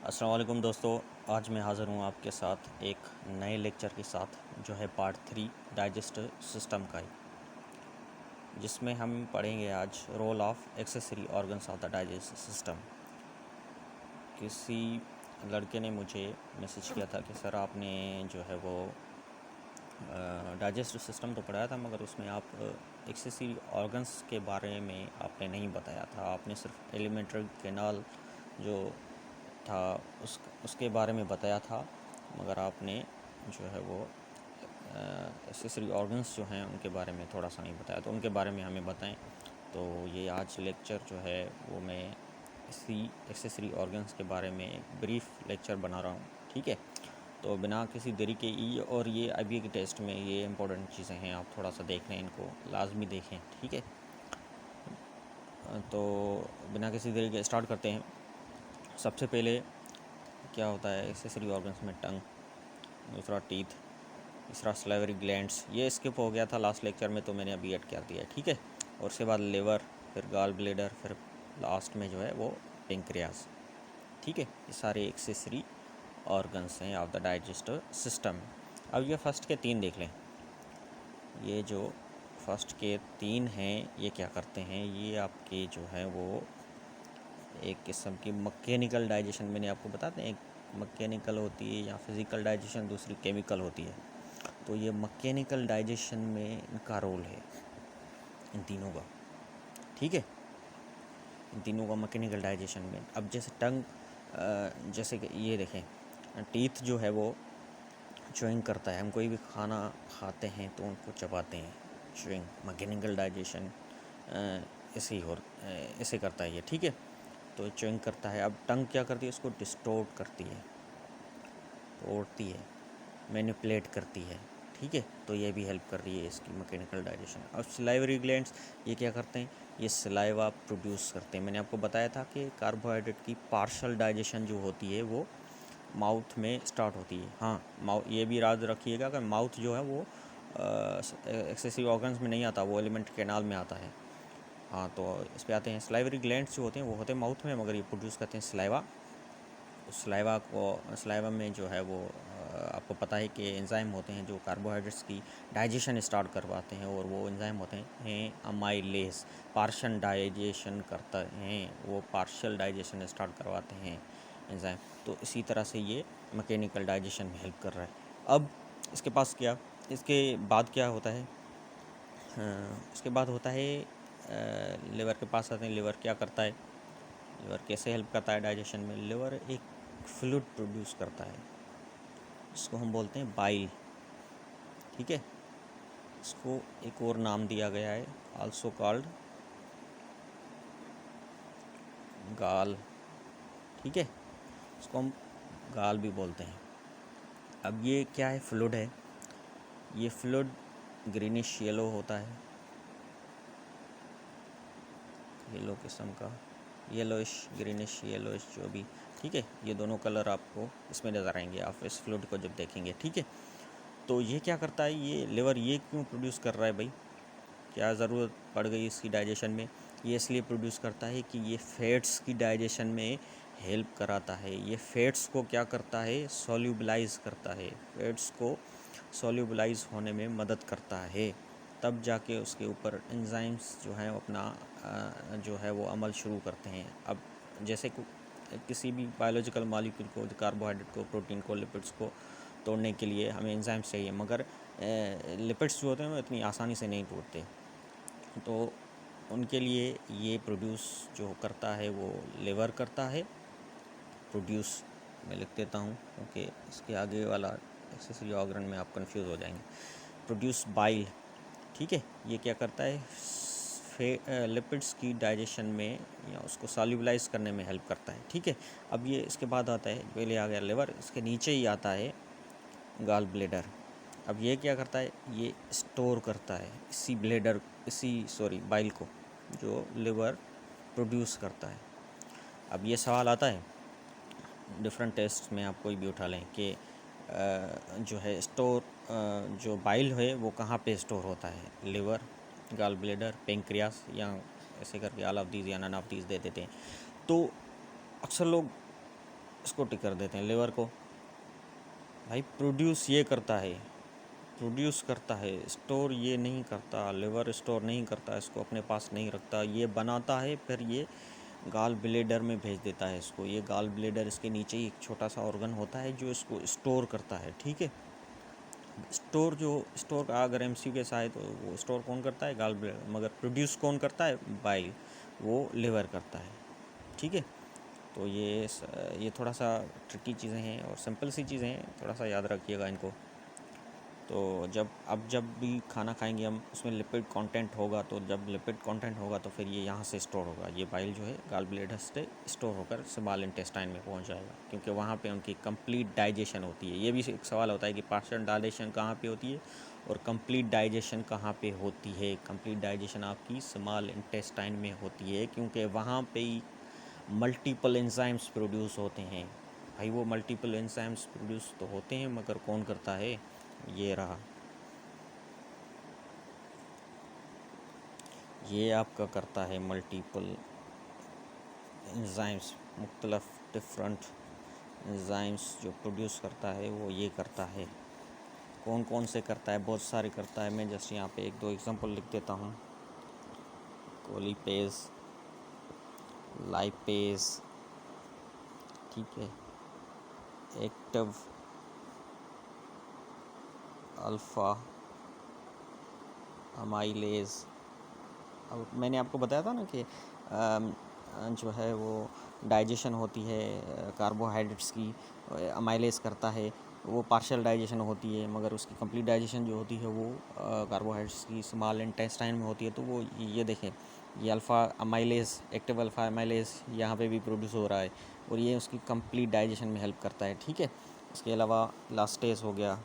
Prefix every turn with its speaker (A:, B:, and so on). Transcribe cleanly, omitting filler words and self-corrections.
A: अस्सलाम वालेकुम दोस्तों। आज मैं हाज़िर हूँ आपके साथ एक नए लेक्चर के साथ जो है पार्ट 3 डाइजेस्टिव सिस्टम का ही, जिसमें हम पढ़ेंगे आज role of accessory organs of the digestive system. किसी लड़के ने मुझे मैसेज किया था कि सर आपने जो है वो डाइजेस्टिव सिस्टम तो पढ़ाया था, मगर उसमें आप एक्सेसरी ऑर्गन्स के बारे में आपने नहीं बताया था। आपने सिर्फ एलिमेंट्री कैनाल जो था उसके बारे में बताया था, मगर आपने जो है वो एक्सेसरी ऑर्गन्स जो हैं उनके बारे में थोड़ा सा नहीं बताया। तो उनके बारे में हमें बताएं। तो ये आज लेक्चर जो है वो मैं इसी एक्सेसरी ऑर्गन्स के बारे में एक ब्रीफ लेक्चर बना रहा हूँ, ठीक है। तो बिना किसी देरी के और ये IBA के टेस्ट में ये इंपॉर्टेंट चीज़ें हैं, आप थोड़ा सा देख लें, इनको लाजमी देखें, ठीक है। तो बिना किसी देरी के स्टार्ट करते हैं। सबसे पहले क्या होता है एक्सेसरी ऑर्गन्स में? टंग, दूसरा टीथ, तीसरा सलाइवरी ग्लैंड्स। ये स्किप हो गया था लास्ट लेक्चर में, तो मैंने अभी ऐड कर दिया है, ठीक है। और उसके बाद लिवर, फिर गॉल ब्लेडर, फिर लास्ट में जो है वो पेंक्रियाज, ठीक है। ये सारे एक्सेसरी ऑर्गन्स हैं ऑफ द डाइजेस्टिव सिस्टम। अब ये फर्स्ट के 3 देख लें। ये जो फर्स्ट के 3 हैं ये क्या करते हैं? ये आपके जो है वो एक किस्म की मैकेनिकल डाइजेशन, मैंने आपको बताते हैं, एक मैकेनिकल होती है या फिज़िकल डाइजेशन, दूसरी केमिकल होती है। तो ये मैकेनिकल डाइजेशन में इनका रोल है, इन तीनों का, ठीक है। इन तीनों का मैकेनिकल डाइजेशन में। अब जैसे टंग, जैसे कि ये देखें, टीथ जो है वो च्यूइंग करता है। हम कोई भी खाना खाते हैं तो उनको चबाते हैं, च्यूइंग, मैकेनिकल डाइजेशन ऐसे ही ऐसे करता है ये, ठीक है। तो च्यूइंग करता है। अब टंग क्या करती है? उसको डिस्टोर्ट करती है, तोड़ती है, मैनिपुलेट करती है, ठीक है। तो ये भी हेल्प कर रही है इसकी मैकेनिकल डाइजेशन। अब सलाइवरी ग्लैंड्स ये क्या करते हैं? ये सलाइवा प्रोड्यूस करते हैं। मैंने आपको बताया था कि कार्बोहाइड्रेट की पार्शल डाइजेशन जो होती है वो माउथ में स्टार्ट होती है। हाँ, ये भी याद रखिएगा कि माउथ जो है वो एक्सेसरी ऑर्गन्स में नहीं आता, वो एलिमेंट्री कैनाल में आता है। हाँ, तो इस पे आते हैं। सलाइवरी ग्लैंड्स जो होते हैं वो होते हैं माउथ में, मगर ये प्रोड्यूस करते हैं सलाइवा। सलाइवा में जो है वो आपको पता है कि एंजाइम होते हैं जो कार्बोहाइड्रेट्स की डाइजेशन स्टार्ट करवाते हैं, और वो एंजाइम होते हैं अमाइलेज, पार्शियल डाइजेशन करते हैं, वो पार्शियल डाइजेशन स्टार्ट करवाते हैं एंजाइम। तो इसी तरह से ये मैकेनिकल डाइजेशन में हेल्प कर रहा है। अब इसके बाद क्या होता है? उसके बाद होता है लिवर के पास आते हैं। लिवर क्या करता है? लिवर कैसे हेल्प करता है डाइजेशन में? लिवर एक फ्लूइड प्रोड्यूस करता है, इसको हम बोलते हैं बाइल, ठीक है। इसको एक और नाम दिया गया है, आल्सो कॉल्ड गाल, ठीक है। इसको हम गाल भी बोलते हैं। अब ये क्या है? फ्लूइड है। ये फ्लूइड ग्रीनिश येलो होता है, येलो किस्म का, येलोइश, ग्रीनिश, येलोइश जो भी, ठीक है। ये दोनों कलर आपको इसमें नज़र आएंगे आप इस फ्लूइड को जब देखेंगे, ठीक है। तो ये क्या करता है? ये लिवर ये क्यों प्रोड्यूस कर रहा है भाई? क्या ज़रूरत पड़ गई इसकी डाइजेशन में? ये इसलिए प्रोड्यूस करता है कि ये फैट्स की डाइजेशन में हेल्प कराता है। ये फैट्स को क्या करता है? सॉल्यूबलाइज करता है, फैट्स को सॉल्यूबलाइज होने में मदद करता है। तब जाके उसके ऊपर एंजाइम्स जो हैं अपना जो है वो अमल शुरू करते हैं। अब जैसे किसी भी बायोलॉजिकल मॉलिक्यूल को, कार्बोहाइड्रेट को, प्रोटीन को, लिपिड्स को तोड़ने के लिए हमें एंजाइम्स चाहिए, मगर लिपिड्स जो होते हैं वो इतनी आसानी से नहीं टूटते। तो उनके लिए ये प्रोड्यूस जो करता है वो लिवर करता है प्रोड्यूस। मैं लिख देता हूँ क्योंकि इसके आगे वाला एक्सेसरी ऑर्गन में आप कंफ्यूज हो जाएंगे। प्रोड्यूस बाइल, ठीक है। ये क्या करता है? लिपिड्स की डाइजेशन में या उसको सॉल्युबलाइज करने में हेल्प करता है, ठीक है। अब ये इसके बाद आता है, पहले आ गया लिवर, इसके नीचे ही आता है गॉल ब्लेडर। अब ये क्या करता है? ये स्टोर करता है बाइल को जो लिवर प्रोड्यूस करता है। अब ये सवाल आता है डिफरेंट टेस्ट में, आप कोई भी उठा लें कि जो है जो बाइल है वो कहाँ पे स्टोर होता है? लिवर, गॉल ब्लेडर, पेंक्रियास, या ऐसे करके ऑल ऑफ दीज या नन ऑफ दीज दे देते हैं। तो अक्सर लोग इसको टिक कर देते हैं लिवर को। भाई प्रोड्यूस ये करता है, प्रोड्यूस करता है, स्टोर ये नहीं करता। लिवर स्टोर नहीं करता, इसको अपने पास नहीं रखता, ये बनाता है फिर ये गाल ब्लेडर में भेज देता है इसको। ये गाल ब्लेडर, इसके नीचे ही एक छोटा सा ऑर्गन होता है जो इसको स्टोर करता है, ठीक है। स्टोर का अगर एमसीयू के साथ तो वो स्टोर कौन करता है, गाल ब्लेडर, मगर प्रोड्यूस कौन करता है, बाइल, वो लिवर करता है, ठीक है। तो ये थोड़ा सा ट्रिकी चीज़ें हैं और सिंपल सी चीज़ें हैं, थोड़ा सा याद रखिएगा इनको। तो जब भी खाना खाएंगे हम, उसमें लिपिड कंटेंट होगा, तो जब लिपिड कंटेंट होगा तो फिर ये यहाँ से स्टोर होगा। ये बाइल जो है गाल ब्लेडर से स्टोर होकर स्मॉल इंटेस्टाइन में पहुँच जाएगा, क्योंकि वहाँ पे उनकी कंप्लीट डाइजेशन होती है। ये भी एक सवाल होता है कि पार्शियल डाइजेशन कहाँ पे होती है और कंप्लीट डाइजेशन कहाँ पे होती है। कंप्लीट डाइजेशन आपकी स्मॉल इंटेस्टाइन में होती है, क्योंकि वहाँ पे ही मल्टीपल एंजाइम्स प्रोड्यूस होते हैं। भाई वो मल्टीपल एंजाइम्स प्रोड्यूस तो होते हैं, मगर कौन करता है, ये रहा, ये आपका करता है मल्टीपल एंजाइम्स, मुख्तलफ डिफरेंट एंजाइम्स जो प्रोड्यूस करता है वो ये करता है। कौन कौन से करता है, बहुत सारे करता है। मैं जैसे यहाँ पे एक दो एग्जांपल लिख देता हूँ। कोलिपेज, लाइपेज, ठीक है, एक्टिव अल्फ़ा अमाइलेज। अब मैंने आपको बताया था ना कि जो है वो डाइजेशन होती है कार्बोहाइड्रेट्स की, अमाइलेज करता है, वो पार्शियल डाइजेशन होती है, मगर उसकी कंप्लीट डाइजेशन जो होती है वो कार्बोहाइड्रेट्स की स्मॉल इंटेस्टाइन में होती है। तो वो ये देखें, ये alpha amylase, active alpha amylase यहाँ पे भी प्रोड्यूस हो रहा है और ये उसकी कंप्लीट डाइजेशन में हेल्प करता है, ठीक है। इसके अलावा लास्टेज हो गया,